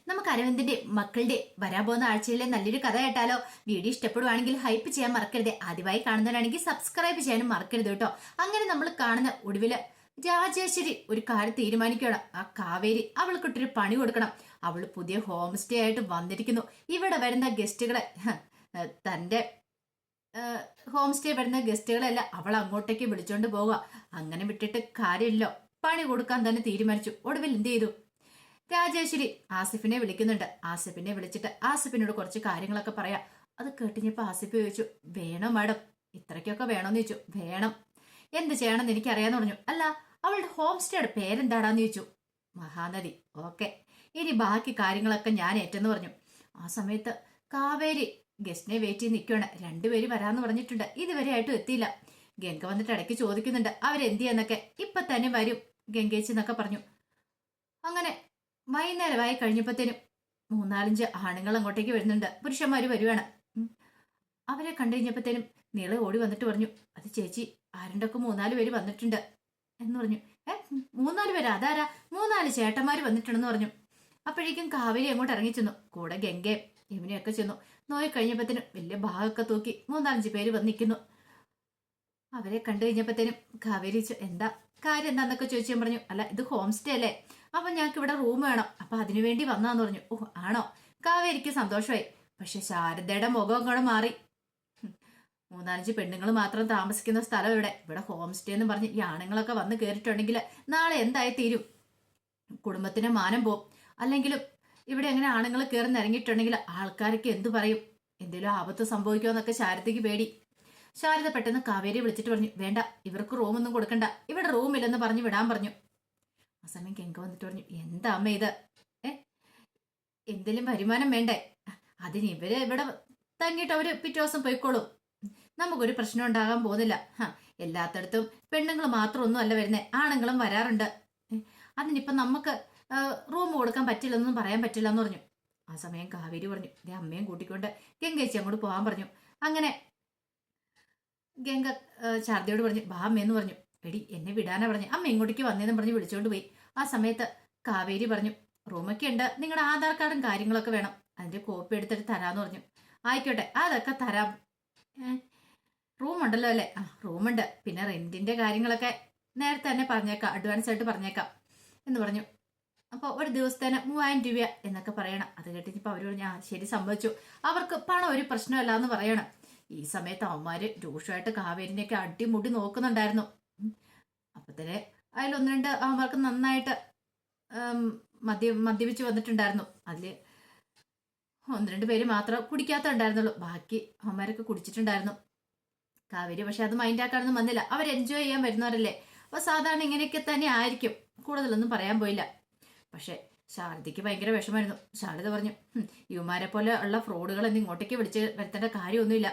നമുക്ക് അരവിന്ദിന്റെ മക്കളുടെ വരാൻ പോകുന്ന ആഴ്ചയിലെ നല്ലൊരു കഥ കേട്ടാലോ? വീഡിയോ ഇഷ്ടപ്പെടുവാണെങ്കിൽ ഹൈപ്പ് ചെയ്യാൻ മറക്കരുത്. ആദ്യമായി കാണുന്നവരാണെങ്കിൽ സബ്സ്ക്രൈബ് ചെയ്യാനും മറക്കരുത് കേട്ടോ. അങ്ങനെ നമ്മൾ കാണുന്ന ഒടുവില് രാജേശ്വരി ഒരു കാര്യം തീരുമാനിക്കണം. ആ കാവേരി അവൾക്കിട്ടൊരു പണി കൊടുക്കണം. അവള് പുതിയ ഹോം സ്റ്റേ ആയിട്ട് വന്നിരിക്കുന്നു. ഇവിടെ വരുന്ന ഗസ്റ്റുകളെ തന്റെ ഹോം സ്റ്റേ വരുന്ന ഗസ്റ്റുകളെല്ലാം അവൾ അങ്ങോട്ടേക്ക് വിളിച്ചോണ്ട് പോവുക. അങ്ങനെ വിട്ടിട്ട് കാര്യമില്ലോ, പണി കൊടുക്കാൻ തന്നെ തീരുമാനിച്ചു. ഒടുവിൽ എന്ത് ചെയ്തു? രാജേശ്വരി ആസിഫിനെ വിളിക്കുന്നുണ്ട്. ആസിഫിനെ വിളിച്ചിട്ട് ആസിഫിനോട് കുറച്ച് കാര്യങ്ങളൊക്കെ പറയാം. അത് കേട്ടിഞ്ഞപ്പോ ആസിഫ് ചോദിച്ചു, വേണോ മാഡം? ഇത്രയ്ക്കൊക്കെ വേണോന്ന് ചോദിച്ചു. വേണം. എന്ത് ചെയ്യണമെന്ന് എനിക്കറിയാന്ന് പറഞ്ഞു. അല്ല, അവളുടെ ഹോം സ്റ്റേയുടെ പേരെന്താടാന്ന് ചോദിച്ചു. മഹാനദി. ഓക്കെ, ഇനി ബാക്കി കാര്യങ്ങളൊക്കെ ഞാൻ ഏറ്റെന്ന് പറഞ്ഞു. ആ സമയത്ത് കാവേരി ഗസ്റ്റിനെ വെയിറ്റ് ചെയ്ത് നിൽക്കുകയാണ്. രണ്ടുപേര് വരാന്ന് പറഞ്ഞിട്ടുണ്ട്, ഇതുവരെ ആയിട്ടും എത്തിയില്ല. ഗംഗ വന്നിട്ട് ഇടയ്ക്ക് ചോദിക്കുന്നുണ്ട് അവരെന്ത് ചെയ്യാന്നൊക്കെ. ഇപ്പൊ തന്നെ വരും ഗംഗേച്ചി എന്നൊക്കെ പറഞ്ഞു. അങ്ങനെ വൈകുന്നേരമായി കഴിഞ്ഞപ്പോഴത്തേനും മൂന്നാലഞ്ച് ആണുങ്ങൾ അങ്ങോട്ടേക്ക് വരുന്നുണ്ട്. പുരുഷന്മാര് വരുവാണ്. അവരെ കണ്ടു കഴിഞ്ഞപ്പോഴത്തേനും നീളെ ഓടി വന്നിട്ട് പറഞ്ഞു, അത് ചേച്ചി, ആരുണ്ടൊക്കെ മൂന്നാല് പേര് വന്നിട്ടുണ്ട് എന്ന് പറഞ്ഞു. മൂന്നാല് പേര്? അതാരാ? മൂന്നാല് ചേട്ടന്മാര് വന്നിട്ടുണ്ടെന്ന് പറഞ്ഞു. അപ്പോഴേക്കും കാവേരി അങ്ങോട്ട് ഇറങ്ങി ചെന്നു. കൂടെ ഗംഗയും യമുനയൊക്കെ ചെന്നു. നോയി കഴിഞ്ഞപ്പോഴത്തേനും വലിയ ഭാഗമൊക്കെ തൂക്കി മൂന്നാലഞ്ച് പേര് വന്നിരിക്കുന്നു. അവരെ കണ്ടു കഴിഞ്ഞപ്പോഴത്തേനും കാവേരി എന്താ കാര്യം എന്താന്നൊക്കെ ചോദിച്ചാൽ പറഞ്ഞു, അല്ല ഇത് ഹോം സ്റ്റേ അല്ലേ, അപ്പൊ ഞങ്ങൾക്ക് ഇവിടെ റൂം വേണം, അപ്പൊ അതിനുവേണ്ടി വന്നാന്ന് പറഞ്ഞു. ഓ ആണോ? കാവേരിക്ക് സന്തോഷമായി. പക്ഷെ ശാരദയുടെ മുഖം കൂടെ മാറി. മൂന്നാലഞ്ച് പെണ്ണുങ്ങൾ മാത്രം താമസിക്കുന്ന സ്ഥലം ഇവിടെ ഹോം സ്റ്റേ എന്ന് പറഞ്ഞ് ഈ ആണുങ്ങളൊക്കെ വന്ന് കയറിയിട്ടുണ്ടെങ്കിൽ നാളെ എന്തായി തീരും? കുടുംബത്തിന് മാനം പോവും. അല്ലെങ്കിലും ഇവിടെ എങ്ങനെ ആണുങ്ങൾ കയറി നിരങ്ങിയിട്ടുണ്ടെങ്കിൽ ആൾക്കാരൊക്കെ എന്തു പറയും? എന്തെങ്കിലും ആപത്ത് സംഭവിക്കുമെന്നൊക്കെ ശാരദയ്ക്ക് പേടി. ശാരദ പെട്ടെന്ന് കാവേരിയെ വിളിച്ചിട്ട് പറഞ്ഞു, വേണ്ട, ഇവർക്ക് റൂമൊന്നും കൊടുക്കണ്ട, ഇവിടെ റൂമില്ലെന്ന് പറഞ്ഞു വിടാൻ പറഞ്ഞു. ആ സമയം ഗംഗ വന്നിട്ട് പറഞ്ഞു, എന്താ അമ്മ ഇത്? എന്തെങ്കിലും വരുമാനം വേണ്ടേ? അതിന് ഇവര് ഇവിടെ തങ്ങിയിട്ട് അവര് പിറ്റേ ദിവസം പോയിക്കോളും. നമുക്കൊരു പ്രശ്നം ഉണ്ടാകാൻ പോകുന്നില്ല. എല്ലാത്തടത്തും പെണ്ണുങ്ങൾ മാത്രമൊന്നും അല്ല വരുന്നേ, ആണുങ്ങളും വരാറുണ്ട്. അതിനിപ്പം നമുക്ക് റൂം കൊടുക്കാൻ പറ്റില്ലെന്നൊന്നും പറയാൻ പറ്റില്ല എന്ന് പറഞ്ഞു. ആ സമയം കാവേരി പറഞ്ഞു, ഇതേ അമ്മയും കൂട്ടിക്കൊണ്ട് ഗംഗേച്ചി അങ്ങോട്ട് പോകാൻ പറഞ്ഞു. അങ്ങനെ ഗംഗ ശാരദയോട് പറഞ്ഞു, ബാ അമ്മയെന്ന് പറഞ്ഞു. എടി എന്നെ വിടാനാ പറഞ്ഞു, അമ്മ ഇങ്ങോട്ടേക്ക് വന്നേന്ന് പറഞ്ഞ് വിളിച്ചോണ്ട് പോയി. ആ സമയത്ത് കാവേരി പറഞ്ഞു, റൂമൊക്കെ ഉണ്ട്, നിങ്ങളുടെ ആധാർ കാർഡും കാര്യങ്ങളൊക്കെ വേണം, അതിന്റെ കോപ്പി എടുത്തിട്ട് തരാന്ന് പറഞ്ഞു. ആയിക്കോട്ടെ, അതൊക്കെ തരാം. റൂം ഉണ്ടല്ലോ അല്ലേ? ആ റൂമുണ്ട്, പിന്നെ റെന്റിന്റെ കാര്യങ്ങളൊക്കെ നേരത്തെ തന്നെ പറഞ്ഞേക്കാം, അഡ്വാൻസ് ആയിട്ട് പറഞ്ഞേക്കാം എന്ന് പറഞ്ഞു. അപ്പോൾ ഒരു ദിവസത്തേന് 3000 രൂപ എന്നൊക്കെ പറയണം. അത് കേട്ടിപ്പോ അവര് പറഞ്ഞു, ശരി സംഭവിച്ചു, അവർക്ക് പണം ഒരു പ്രശ്നമല്ല എന്ന് പറയണം. ഈ സമയത്ത് അവന്മാര് രൂക്ഷമായിട്ട് കാവേരിനെയൊക്കെ അടിമുടി നോക്കുന്നുണ്ടായിരുന്നു. അപ്പൊ തന്നെ അതിലൊന്ന് രണ്ട് അവന്മാർക്ക് നന്നായിട്ട് മദ്യപിച്ച് വന്നിട്ടുണ്ടായിരുന്നു. അതില് ഒന്ന് രണ്ട് പേര് മാത്രം കുടിക്കാത്തുണ്ടായിരുന്നുള്ളൂ, ബാക്കി അവന്മാരൊക്കെ കുടിച്ചിട്ടുണ്ടായിരുന്നു. കാവേരി പക്ഷെ അത് മൈൻഡാക്കാനൊന്നും വന്നില്ല. അവർ എൻജോയ് ചെയ്യാൻ വരുന്നവരല്ലേ, അപ്പൊ സാധാരണ ഇങ്ങനെയൊക്കെ തന്നെ ആയിരിക്കും, കൂടുതലൊന്നും പറയാൻ പോയില്ല. പക്ഷെ ശാരദയ്ക്ക് ഭയങ്കര വിഷമായിരുന്നു. ശാരദ പറഞ്ഞു, യുവമാരെ പോലെ ഉള്ള ഫ്രോഡുകളൊന്നും ഇങ്ങോട്ടേക്ക് വിളിച്ച് വരുത്തേണ്ട കാര്യമൊന്നുമില്ല.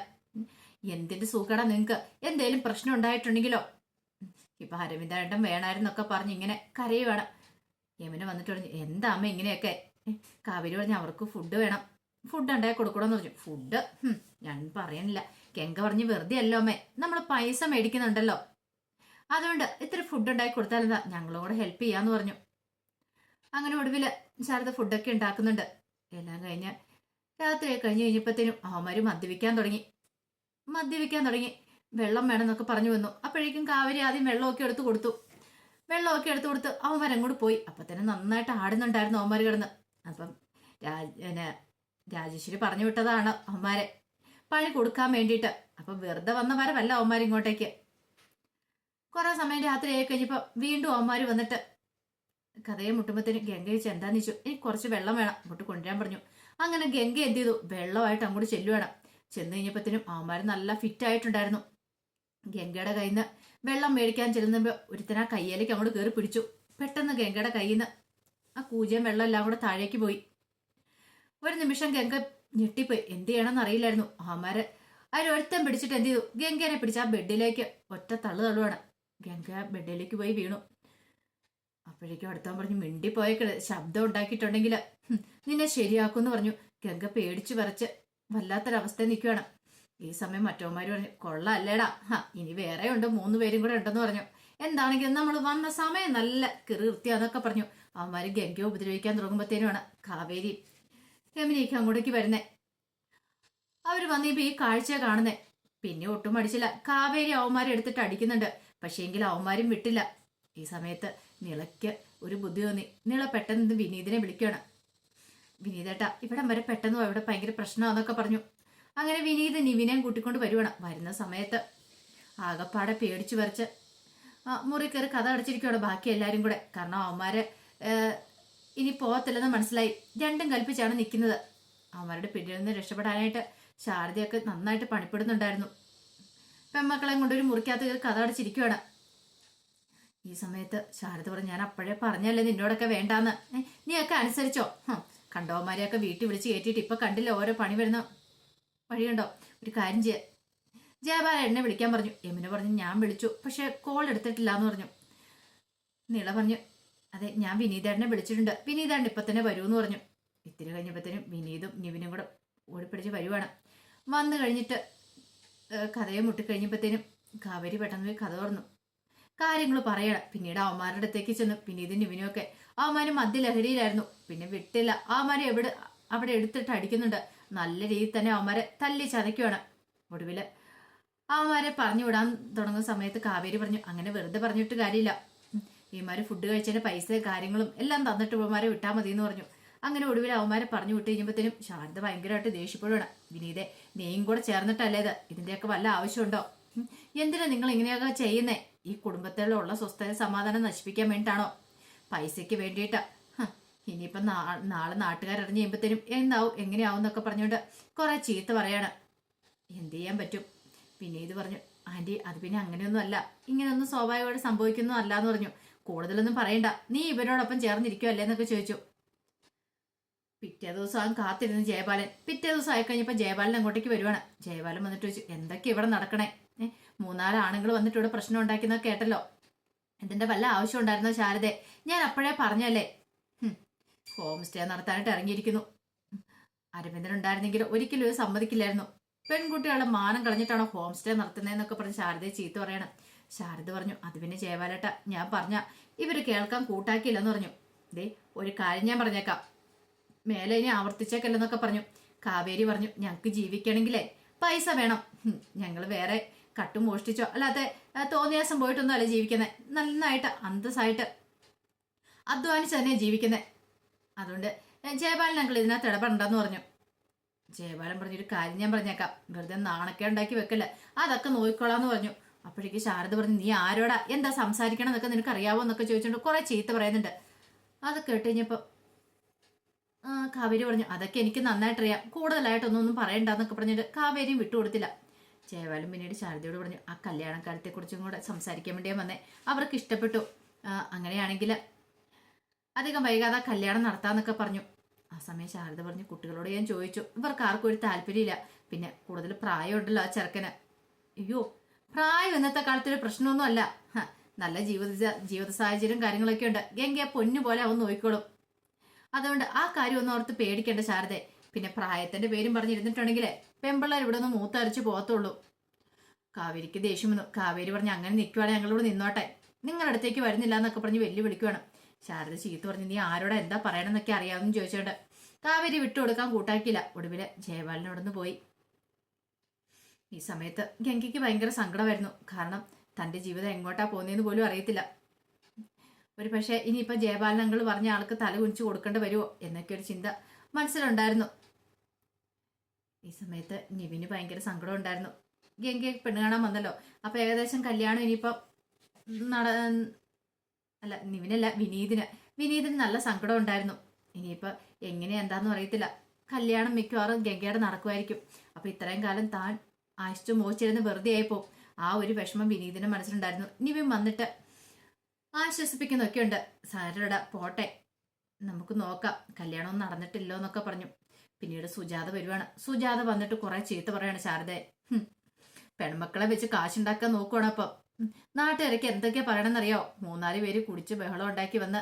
എന്തിന്റെ സൂക്കടാ നിങ്ങക്ക്? എന്തേലും പ്രശ്നം ഉണ്ടായിട്ടുണ്ടെങ്കിലോ? ഇപ്പൊ അരവിന്ദേട്ടൻ വേണമായിരുന്നൊക്കെ പറഞ്ഞ് ഇങ്ങനെ കരയുവാണ്. യമുന വന്നിട്ട് പറഞ്ഞു, എന്താ അമ്മ ഇങ്ങനെയൊക്കെ? കാവേരി പറഞ്ഞു, അവർക്ക് ഫുഡ് വേണം, ഫുഡ് ഉണ്ടാക്കി കൊടുക്കണമെന്ന് പറഞ്ഞു. ഫുഡ് ഞാൻ പറയണില്ല. ഗംഗ പറഞ്ഞു, വെറുതെ അല്ലോ അമ്മേ, നമ്മൾ പൈസ മേടിക്കുന്നുണ്ടല്ലോ, അതുകൊണ്ട് ഇത്തിരി ഫുഡ് ഉണ്ടാക്കി കൊടുത്താലെന്താ, ഞങ്ങളും കൂടെ ഹെൽപ്പ് ചെയ്യാന്ന് പറഞ്ഞു. അങ്ങനെ ഒടുവില് ശാരദ ഫുഡൊക്കെ ഉണ്ടാക്കുന്നുണ്ട്. എല്ലാം കഴിഞ്ഞ് രാത്രി കഴിഞ്ഞ് കഴിഞ്ഞപ്പോഴത്തേനും അവന്മാര് മദ്യപിക്കാൻ തുടങ്ങി. വെള്ളം വേണമെന്നൊക്കെ പറഞ്ഞു വന്നു. അപ്പോഴേക്കും കാവേരി ആദ്യം വെള്ളമൊക്കെ എടുത്തു കൊടുത്തു. അവന്മാരങ്ങോട്ട് പോയി. അപ്പൊ തന്നെ നന്നായിട്ട് ആടുന്നുണ്ടായിരുന്നു അവന്മാർ കിടന്ന്. അപ്പം രാജേശ്വരി പറഞ്ഞു വിട്ടതാണ് അവന്മാരെ പണി കൊടുക്കാൻ വേണ്ടിയിട്ട്. അപ്പൊ വെറുതെ വന്ന വരവല്ല അവന്മാർ ഇങ്ങോട്ടേക്ക്. കുറെ സമയം രാത്രി ആയി കഴിഞ്ഞപ്പോ വീണ്ടും അവന്മാര് വന്നിട്ട് കഥയെ മുട്ടുമ്പത്തേനും ഗംഗ ചോദിച്ചു, എന്താന്ന് ചോദിച്ചു. എനിക്ക് കുറച്ച് വെള്ളം വേണം, അങ്ങോട്ട് കൊണ്ടുവരാൻ പറഞ്ഞു. അങ്ങനെ ഗംഗ എന്ത് ചെയ്തു, വെള്ളമായിട്ട് അങ്ങോട്ട് ചെല്ലുവേണം. ചെന്ന് കഴിഞ്ഞപ്പോഴത്തേനും അവന്മാർ നല്ല ഫിറ്റ് ആയിട്ടുണ്ടായിരുന്നു. ഗംഗയുടെ കയ്യിൽ നിന്ന് വെള്ളം മേടിക്കാൻ ചെല്ലുമ്പോ ഒരുത്തന കയ്യിലേക്ക് അങ്ങോട്ട് കയറി പിടിച്ചു. പെട്ടെന്ന് ഗംഗയുടെ കയ്യിൽ നിന്ന് ആ കൂജയും വെള്ളം എല്ലാം കൂടെ താഴേക്ക് പോയി. ഒരു നിമിഷം ഗംഗ ഞെട്ടിപ്പോയി, എന്ത് ചെയ്യണമെന്ന് അറിയില്ലായിരുന്നു. അവന്മാര് അതിലൊരുത്തൻ പിടിച്ചിട്ട് എന്ത് ചെയ്തു, ഗംഗേനെ പിടിച്ച് ആ ബെഡിലേക്ക് ഒറ്റ തള്ളുവാണ്. ഗംഗ ബെഡിലേക്ക് പോയി വീണു. അപ്പോഴേക്കും അടുത്തവൻ പറഞ്ഞു, മിണ്ടിപ്പോയ ശബ്ദം ഉണ്ടാക്കിയിട്ടുണ്ടെങ്കിൽ നിന്നെ ശരിയാക്കുമെന്ന് പറഞ്ഞു. ഗംഗ പേടിച്ചു വിറച്ച് വല്ലാത്തൊരവസ്ഥ നിൽക്കുകയാണ്. ഈ സമയം മറ്റവന്മാര് പറഞ്ഞു, കൊള്ളാല്ലേടാ, ഇനി വേറെ ഉണ്ട്, 3 പേരും കൂടെ ഉണ്ടെന്ന് പറഞ്ഞു. എന്താണെങ്കിലും നമ്മൾ വന്ന സമയം നല്ല കീർത്തിയാന്നൊക്കെ പറഞ്ഞു. അവന്മാര് ഗംഗയെ ഉപദ്രവിക്കാൻ തുടങ്ങുമ്പോഴത്തേനുമാണ് കാവേരി യമുനയ്ക്ക് അങ്ങോട്ടേക്ക് വരുന്നേ. അവര് വന്നിപ്പോ ഈ കാഴ്ച കാണുന്നേ. പിന്നെ ഒട്ടും അടിച്ചില്ല. കാവേരി അവന്മാരെ എടുത്തിട്ട് അടിക്കുന്നുണ്ട്. പക്ഷേ എങ്കിൽ അവന്മാരും വിട്ടില്ല. ഈ സമയത്ത് നിളയ്ക്ക് ഒരു ബുദ്ധി തോന്നി. നിള പെട്ടെന്ന് വിനീതിനെ വിളിക്കുകയാണ്. വിനീതേട്ടാ, ഇവിടം വരെ പെട്ടെന്ന് ഇവിടെ ഭയങ്കര പ്രശ്നമാണെന്നൊക്കെ പറഞ്ഞു. അങ്ങനെ വിനീത് നിവിനെയും കൂട്ടിക്കൊണ്ട് വരുവാണ്. വരുന്ന സമയത്ത് ആകപ്പാടെ പേടിച്ചു വരച്ച് മുറി കയറി കഥ അടച്ചിരിക്കുകയാണ് ബാക്കി എല്ലാവരും കൂടെ. കാരണം അവന്മാര് ഇനി പോകത്തില്ലെന്ന് മനസ്സിലായി. രണ്ടും കൽപ്പിച്ചാണ് നിൽക്കുന്നത്. അവന്മാരുടെ പിന്നിൽ നിന്ന് രക്ഷപ്പെടാനായിട്ട് ശാരദയൊക്കെ നന്നായിട്ട് പണിപ്പെടുന്നുണ്ടായിരുന്നു. പെമ്മക്കളെയും കൊണ്ടൊരു മുറിക്കകത്ത് കയറി കഥ അടച്ചിരിക്കുകയാണ്. ഈ സമയത്ത് ശാരദ പറഞ്ഞു, ഞാൻ അപ്പോഴേ പറഞ്ഞല്ലേ നിന്നോടൊക്കെ വേണ്ടാന്ന്. നീയൊക്കെ അനുസരിച്ചോ? കണ്ടവന്മാരെയൊക്കെ വീട്ടിൽ വിളിച്ച് കയറ്റിയിട്ട് ഇപ്പൊ കണ്ടില്ല ഓരോ പണി വരുന്ന വഴിയുണ്ടോ? ഒരു കാര്യം ജയബാല എന്നെ വിളിക്കാൻ പറഞ്ഞു. യമുന പറഞ്ഞു ഞാൻ വിളിച്ചു, പക്ഷെ കോൾ എടുത്തിട്ടില്ല എന്ന് പറഞ്ഞു. നീള പറഞ്ഞു, അതെ ഞാൻ വിനീതേട്ടനെ വിളിച്ചിട്ടുണ്ട്, വിനീതേട്ടൻ ഇപ്പൊ തന്നെ വരുമെന്ന് പറഞ്ഞു. ഇത്തിരി കഴിഞ്ഞപ്പോഴത്തേനും വിനീതും നിവിനും കൂടെ ഓടിപ്പിടിച്ച് വരുവാണ്. വന്നു കഴിഞ്ഞിട്ട് കഥയെ മുട്ടിക്കഴിഞ്ഞപ്പോഴത്തേനും കാവേരി പെട്ടെന്ന് പോയി കഥ തുറന്നു. കാര്യങ്ങൾ പറയണം. പിന്നീട് അവന്മാരുടെ അടുത്തേക്ക് ചെന്നു. വിനീതും നിവിനും ഒക്കെ അവന്മാരും മദ്യലഹരിയിലായിരുന്നു. പിന്നെ വിട്ടില്ല. അവന്മാരെ അവിടെ എടുത്തിട്ട് അടിക്കുന്നുണ്ട്. നല്ല രീതിയിൽ തന്നെ അവന്മാരെ തല്ലി ചതയ്ക്കുവാണ്. ഒടുവില് അവന്മാരെ പറഞ്ഞു വിടാൻ തുടങ്ങുന്ന സമയത്ത് കാവേരി പറഞ്ഞു, അങ്ങനെ വെറുതെ പറഞ്ഞിട്ട് കാര്യമില്ല. ഇവന്മാര് ഫുഡ് കഴിച്ചതിന്റെ പൈസ കാര്യങ്ങളും എല്ലാം തന്നിട്ട് ഇവന്മാരെ വിട്ടാൽ മതി എന്ന് പറഞ്ഞു. അങ്ങനെ ഒടുവിൽ അവന്മാരെ പറഞ്ഞു വിട്ട് കഴിഞ്ഞപ്പോഴത്തേനും ശാരദ ഭയങ്കരമായിട്ട് ദേഷ്യപ്പെടുകയാണ്. വിനീതെ, നീയും കൂടെ ചേർന്നിട്ടല്ലേ ഇതിന്റെയൊക്കെ വല്ല ആവശ്യമുണ്ടോ? എന്തിനാ നിങ്ങൾ ഇങ്ങനെയൊക്കെ ചെയ്യുന്നേ? ഈ കുടുംബത്തിലുള്ള സ്വസ്ഥത സമാധാനം നശിപ്പിക്കാൻ വേണ്ടിയിട്ടാണോ? പൈസയ്ക്ക് വേണ്ടിയിട്ടാ. ഇനിയിപ്പം നാളെ നാട്ടുകാരറിഞ്ഞ് കഴിയുമ്പോഴത്തേനും എന്താവും എങ്ങനെയാവും എന്നൊക്കെ പറഞ്ഞുകൊണ്ട് കുറെ ചീത്ത പറയാണ്. എന്ത് ചെയ്യാൻ പറ്റും? വിനീത് പറഞ്ഞു, ആന്റി അത് പിന്നെ അങ്ങനെയൊന്നും അല്ല, ഇങ്ങനെയൊന്നും സ്വാഭാവികമായിട്ട് സംഭവിക്കുന്നതും അല്ല എന്ന് പറഞ്ഞു. കൂടുതലൊന്നും പറയണ്ട, നീ ഇവരോടൊപ്പം ചേർന്നിരിക്കുവല്ലേ എന്നൊക്കെ ചോദിച്ചു. പിറ്റേ ദിവസം കാത്തിരുന്ന് ജയപാലൻ. പിറ്റേ ദിവസം ആയിക്കഴിഞ്ഞപ്പോൾ ജയപാലൻ അങ്ങോട്ടേക്ക് വരുവാണ്. ജയപാലൻ വന്നിട്ട് ചോദിച്ചു, എന്തൊക്കെ ഇവിടെ നടക്കണേ? 3-4 ആണുങ്ങൾ വന്നിട്ട് ഇവിടെ പ്രശ്നം ഉണ്ടാക്കുന്നതൊക്കെ കേട്ടല്ലോ. ഇതിന്റെ വല്ല ആവശ്യം ഉണ്ടായിരുന്നോ ശാരദേ? ഞാൻ അപ്പോഴേ പറഞ്ഞല്ലേ ഹോം സ്റ്റേ നടത്താനായിട്ട് ഇറങ്ങിയിരിക്കുന്നു. അരവിന്ദൻ ഉണ്ടായിരുന്നെങ്കിൽ ഒരിക്കലും ഇത് സമ്മതിക്കില്ലായിരുന്നു. പെൺകുട്ടികളുടെ മാനം കളഞ്ഞിട്ടാണോ ഹോം സ്റ്റേ നടത്തുന്നതെന്നൊക്കെ പറഞ്ഞ് ശാരദയെ ചീത്ത പറയണം. ശാരദ പറഞ്ഞു, അത് പിന്നെ ജയപാലേട്ട ഞാൻ പറഞ്ഞ ഇവര് കേൾക്കാൻ കൂട്ടാക്കിയില്ലെന്ന് പറഞ്ഞു. ദേ ഒരു കാര്യം ഞാൻ പറഞ്ഞേക്കാം, മേലെ ഇനി ആവർത്തിച്ചേക്കല്ലെന്നൊക്കെ പറഞ്ഞു. കാവേരി പറഞ്ഞു, ഞങ്ങൾക്ക് ജീവിക്കണമെങ്കിലേ പൈസ വേണം. ഞങ്ങൾ വേറെ കട്ടും മോഷ്ടിച്ചോ അല്ലാതെ തോന്നിയാസം പോയിട്ടൊന്നും അല്ല ജീവിക്കുന്നത്. നന്നായിട്ട് അന്തസ്സായിട്ട് അധ്വാനിച്ച് തന്നെ ജീവിക്കുന്നത്. അതുകൊണ്ട് ജയപാലൻ ഞങ്ങൾ ഇതിനകത്ത് ഇടപെടണ്ടെന്ന് പറഞ്ഞു. ജയപാലൻ പറഞ്ഞൊരു കാര്യം ഞാൻ പറഞ്ഞേക്കാം, വെറുതെ നാണക്കെ ഉണ്ടാക്കി വെക്കല്ലേ, അതൊക്കെ നോക്കിക്കോളാന്ന് പറഞ്ഞു. അപ്പോഴേക്ക് ശാരദ പറഞ്ഞു, നീ ആരോടാ എന്താ സംസാരിക്കണം എന്നൊക്കെ നിനക്ക് അറിയാവോ എന്നൊക്കെ ചോദിച്ചുകൊണ്ട് കുറെ ചീത്ത പറയുന്നുണ്ട്. അത് കേട്ട് കഴിഞ്ഞപ്പോൾ കാവേരി പറഞ്ഞു, അതൊക്കെ എനിക്ക് നന്നായിട്ടറിയാം, കൂടുതലായിട്ടൊന്നും പറയണ്ടെന്നൊക്കെ പറഞ്ഞിട്ട് കാവേരിയും വിട്ടുകൊടുത്തില്ല. ജയപാലൻ പിന്നീട് ശാരദയോട് പറഞ്ഞു, ആ കല്യാണക്കാര്യത്തെക്കുറിച്ചും കൂടെ സംസാരിക്കാൻ വേണ്ടിയാ വന്നേ, അവർക്ക് ഇഷ്ടപ്പെട്ടു, അങ്ങനെയാണെങ്കിൽ അധികം വൈകാതെ കല്യാണം നടത്താന്നൊക്കെ പറഞ്ഞു. ആ സമയം ശാരദ പറഞ്ഞു, കുട്ടികളോട് ഞാൻ ചോദിച്ചു, ഇവർക്ക് ആർക്കും ഒരു താല്പര്യമില്ല, പിന്നെ കൂടുതൽ പ്രായമുണ്ടല്ലോ ആ ചെറുക്കന്. അയ്യോ പ്രായം ഇന്നത്തെ കാലത്തൊരു പ്രശ്നമൊന്നും അല്ല, നല്ല ജീവിത സാഹചര്യം കാര്യങ്ങളൊക്കെ ഉണ്ട്, ഗംഗയെ പൊന്നു പോലെ അവൻ നോക്കിക്കോളും. അതുകൊണ്ട് ആ കാര്യം ഒന്നും ഓർത്ത് പേടിക്കേണ്ട ശാരദേ. പിന്നെ പ്രായത്തിന്റെ പേരും പറഞ്ഞിരുന്നിട്ടുണ്ടെങ്കിലേ പെമ്പിള്ളേർ ഇവിടെ ഒന്ന് മൂത്തരച്ച് പോകത്തുള്ളൂ. കാവേരിക്ക് ദേഷ്യം വന്നു. കാവേരി പറഞ്ഞു, അങ്ങനെ നിൽക്കുവാണെങ്കിൽ ഞങ്ങളോട് നിന്നോട്ടെ, നിങ്ങളുടെ അടുത്തേക്ക് വരുന്നില്ല എന്നൊക്കെ പറഞ്ഞ് വെല്ലുവിളിക്കുവാണ്. ശാരദ ചീത്ത പറഞ്ഞു, നീ ആരോടെ എന്താ പറയണമെന്നൊക്കെ അറിയാമെന്ന് ചോദിച്ചോണ്ട് കാവേരി വിട്ടുകൊടുക്കാൻ കൂട്ടാക്കിയില്ല. ഒടുവില് ജയപാലനോടൊന്ന് പോയി. ഈ സമയത്ത് ഗംഗയ്ക്ക് ഭയങ്കര സങ്കടമായിരുന്നു. കാരണം തന്റെ ജീവിതം എങ്ങോട്ടാ പോകുന്നതെന്ന് പോലും അറിയത്തില്ല. ഒരു പക്ഷേ ഇനിയിപ്പോൾ ജയപാലനങ്ങൾ പറഞ്ഞ ആൾക്ക് തല കുനിച്ചു കൊടുക്കേണ്ടി വരുമോ എന്നൊക്കെ ഒരു ചിന്ത മനസ്സിലുണ്ടായിരുന്നു. ഈ സമയത്ത് നിവിന് ഭയങ്കര സങ്കടം ഉണ്ടായിരുന്നു. ഗംഗയെ പെണ്ണ് കാണാൻ വന്നല്ലോ, അപ്പൊ ഏകദേശം കല്യാണം ഇനിയിപ്പം അല്ല നിവിനല്ല വിനീതിന് നല്ല സങ്കടം ഉണ്ടായിരുന്നു. ഇനിയിപ്പോൾ എങ്ങനെ എന്താന്ന് അറിയത്തില്ല, കല്യാണം മിക്കവാറും ഗംഗയുടെ നടക്കുമായിരിക്കും. അപ്പൊ ഇത്രയും കാലം താൻ ആശിച്ചു മോഹിച്ചിരുന്ന് വെറുതെ ആയിപ്പോ. ആ ഒരു വിഷമം വിനീതിന്റെ മനസ്സിലുണ്ടായിരുന്നു. നിവിൻ വന്നിട്ട് ആശ്വസിപ്പിക്കുന്നൊക്കെ ഉണ്ട്. സാരട പോട്ടെ, നമുക്ക് നോക്കാം, കല്യാണം നടന്നിട്ടില്ലോ എന്നൊക്കെ പറഞ്ഞു. പിന്നീട് സുജാത വരുവാണ്. സുജാത വന്നിട്ട് കുറെ ചീത്ത പറയാണ് ശാരദയെ. പെൺമക്കളെ വെച്ച് കാശുണ്ടാക്കാൻ നോക്കുവാണ്. അപ്പം നാട്ടുകാരൊക്കെ എന്തൊക്കെയാ പറയണമെന്നറിയോ? 3-4 പേര് കുടിച്ച് ബഹളം ഉണ്ടാക്കി വന്ന്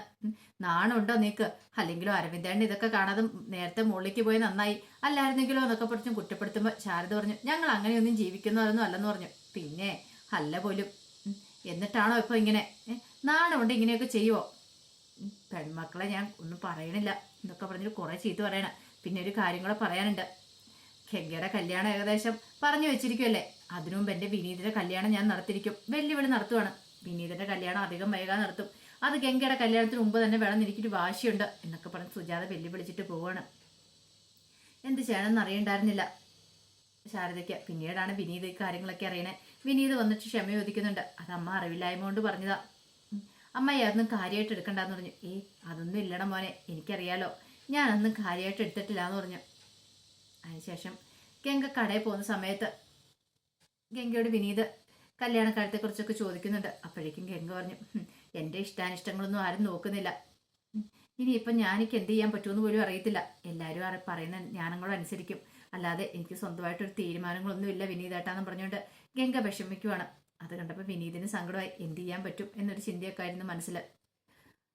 നാണുണ്ടോ നീക്ക്? അല്ലെങ്കിലോ അരവിന്ദേണ്ണ ഇതൊക്കെ കാണാതെ നേരത്തെ മുകളിലേക്ക് പോയി നന്നായി, അല്ലായിരുന്നെങ്കിലോ എന്നൊക്കെ പറഞ്ഞു കുറ്റപ്പെടുത്തുമ്പോൾ ശാരദ പറഞ്ഞു, ഞങ്ങൾ അങ്ങനെയൊന്നും ജീവിക്കുന്നവരൊന്നും അല്ലെന്ന് പറഞ്ഞു. പിന്നെ അല്ല പോലും, എന്നിട്ടാണോ ഇപ്പൊ ഇങ്ങനെ നാണമുണ്ട് ഇങ്ങനെയൊക്കെ ചെയ്യുവോ? പെൺമക്കളെ ഞാൻ ഒന്നും പറയണില്ല എന്നൊക്കെ പറഞ്ഞിട്ട് കുറെ ചീത്ത പറയണ. പിന്നെ ഒരു കാര്യം കൂടെ പറയാനുണ്ട്. ഗംഗയുടെ കല്യാണം ഏകദേശം പറഞ്ഞു വെച്ചിരിക്കുമല്ലേ, അതിനു മുമ്പ് എൻ്റെ വിനീതിന്റെ കല്യാണം ഞാൻ നടത്തിയിരിക്കും. വെല്ലുവിളി നടത്തുവാണ്. വിനീതിന്റെ കല്യാണം അധികം വൈകാതെ നടത്തും. അത് ഗംഗയുടെ കല്യാണത്തിന് മുമ്പ് തന്നെ വേണം, എനിക്കൊരു വാശിയുണ്ട് എന്നൊക്കെ പറഞ്ഞ് സുജാത വെല്ലുവിളിച്ചിട്ട് പോവാണ്. എന്ത് ചെയ്യണമെന്ന് അറിയണ്ടായിരുന്നില്ല ശാരദയ്ക്ക്. പിന്നീടാണ് വിനീത് കാര്യങ്ങളൊക്കെ അറിയണേ. വിനീത് വന്നിട്ട് ക്ഷമ ചോദിക്കുന്നുണ്ട്. അത് അമ്മ അറിവില്ലായ്മ കൊണ്ട് പറഞ്ഞതാ. അമ്മ അതൊന്നും കാര്യമായിട്ട് എടുക്കണ്ടെന്ന് പറഞ്ഞു. അതൊന്നും ഇല്ലട മോനെ, എനിക്കറിയാലോ, ഞാനൊന്നും കാര്യമായിട്ട് എടുത്തിട്ടില്ല എന്ന് പറഞ്ഞു. അതിനുശേഷം ഗംഗ കടയിൽ പോകുന്ന സമയത്ത് ഗംഗയോട് വിനീത് കല്യാണക്കാര്യത്തെക്കുറിച്ചൊക്കെ ചോദിക്കുന്നുണ്ട്. അപ്പോഴേക്കും ഗംഗ പറഞ്ഞു, എൻ്റെ ഇഷ്ടാനിഷ്ടങ്ങളൊന്നും ആരും നോക്കുന്നില്ല. ഇനിയിപ്പം ഞാനിക്ക് എന്ത് ചെയ്യാൻ പറ്റുമെന്ന് പോലും അറിയത്തില്ല. എല്ലാവരും പറയുന്ന ഞാനങ്ങളോട് അനുസരിക്കും, അല്ലാതെ എനിക്ക് സ്വന്തമായിട്ടൊരു തീരുമാനങ്ങളൊന്നുമില്ല വിനീതേട്ടാന്ന് പറഞ്ഞുകൊണ്ട് ഗംഗ വിഷമിക്കുവാണ്. അത് കണ്ടപ്പോൾ വിനീതിന് സങ്കടമായി. എന്ത് ചെയ്യാൻ പറ്റും എന്നൊരു ചിന്തയൊക്കെ ആയിരുന്നു മനസ്സിൽ.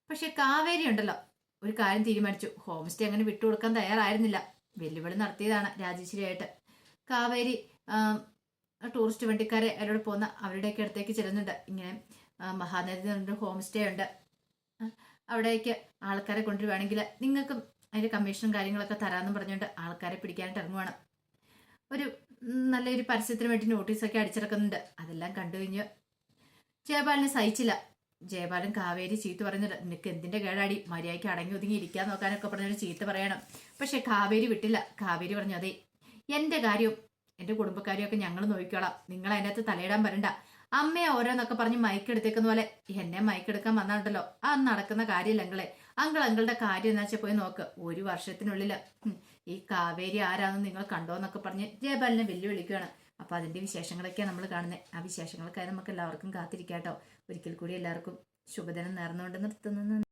പക്ഷെ കാവേരി ഉണ്ടല്ലോ, ഒരു കാര്യം തീരുമാനിച്ചു. ഹോം സ്റ്റേ അങ്ങനെ വിട്ടുകൊടുക്കാൻ തയ്യാറായിരുന്നില്ല. വെല്ലുവിളി നടത്തിയതാണ് രാജേശ്വരിയായിട്ട്. കാവേരി ടൂറിസ്റ്റ് വണ്ടിക്കാരെ അവരോട് പോകുന്ന അവരുടെയൊക്കെ അടുത്തേക്ക് ചെല്ലുന്നുണ്ട്. ഇങ്ങനെ മഹാനദി ഹോം സ്റ്റേ ഉണ്ട്, അവിടേക്ക് ആൾക്കാരെ കൊണ്ടുവരുവാണെങ്കിൽ നിങ്ങൾക്കും അതിൻ്റെ കമ്മീഷനും കാര്യങ്ങളൊക്കെ തരാമെന്നും പറഞ്ഞുകൊണ്ട് ആൾക്കാരെ പിടിക്കാനായിട്ട് ഇറങ്ങുവാണ്. ഒരു നല്ലൊരു പരസ്യത്തിന് വേണ്ടി നോട്ടീസൊക്കെ അടിച്ചിറക്കുന്നുണ്ട്. അതെല്ലാം കണ്ടു കഴിഞ്ഞ് ജയപാലിനെ സഹിച്ചില്ല. ജയപാലൻ കാവേരി ചീത്ത പറയുന്നുണ്ട്. നിനക്ക് എന്തിന്റെ കേടാടി, മര്യാദയ്ക്ക് അടങ്ങി ഒതുങ്ങി ഇരിക്കാൻ നോക്കാനൊക്കെ പറഞ്ഞൊരു ചീത്ത പറയണം. പക്ഷെ കാവേരി വിട്ടില്ല. കാവേരി പറഞ്ഞു, അതെ, എൻ്റെ കാര്യവും എൻ്റെ കുടുംബക്കാരെയൊക്കെ ഞങ്ങൾ നോക്കിക്കോളാം, നിങ്ങൾ അതിനകത്ത് തലയിടാൻ വരണ്ട. അമ്മയെ ഓരോന്നൊക്കെ പറഞ്ഞ് മയക്കെടുത്തേക്കുന്ന പോലെ എന്നെ മയക്കെടുക്കാൻ വന്നിട്ടുണ്ടല്ലോ, അത് നടക്കുന്ന കാര്യമില്ല അങ്കിളെ. അങ്കിളുടെ കാര്യം എന്നാ വെച്ചാൽ പോയി നോക്ക്. ഒരു വർഷത്തിനുള്ളിൽ ഈ കാവേരി ആരാന്ന് നിങ്ങൾ കണ്ടോന്നൊക്കെ പറഞ്ഞ് ജയപാലിനെ വെല്ലുവിളിക്കുകയാണ്. അപ്പൊ അതിന്റെ വിശേഷങ്ങളൊക്കെയാണ് നമ്മൾ കാണുന്നത്. ആ വിശേഷങ്ങൾക്കായി നമുക്ക് എല്ലാവർക്കും കാത്തിരിക്കാട്ടോ. ഒരിക്കൽ കൂടി എല്ലാവർക്കും ശുഭദിനം നേർന്നുകൊണ്ട് നിർത്തുന്നു.